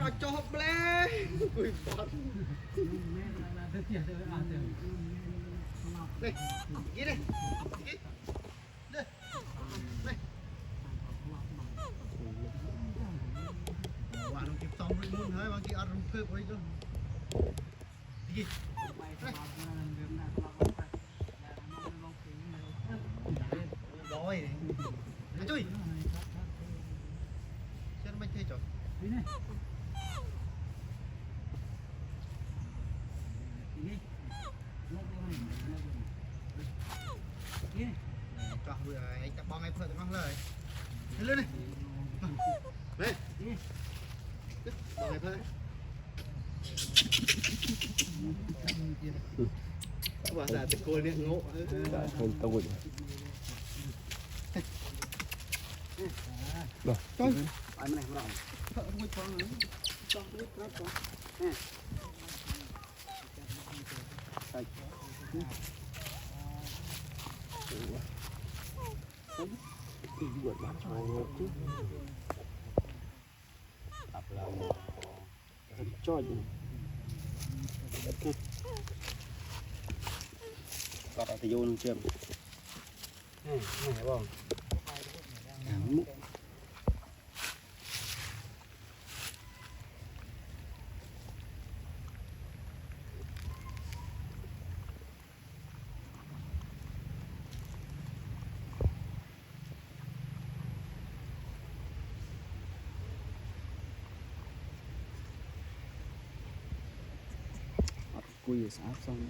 เอาโจ๊กเลยอุ้ยบอลนี่กินดิกินนี่นี่ว่าเราเก็บซองรุ่นนู้นเฮ้ยบางทีเอารุ่นเพิ่มไว้ด้วยกินร้อยนี่จุ้ยฉันไม่ใช่จอดจอดเลยจับบอลไงเพื่อนมั้งเลยเรื่อยๆนี่นี่บอลไงเพื่อนว่าแต่ตะโกนเนี่ยโง่คนตะวันจอยไปมาไหนมาเราเพิ่มไปฟังหน่อยจอยไปครับจอยใส่ตีบวชบ้านชายจุ๊บตับเราจ่อยก็เอาแต่โยนเชื่อมไม่บ้างมุกคุยสาบซ่อน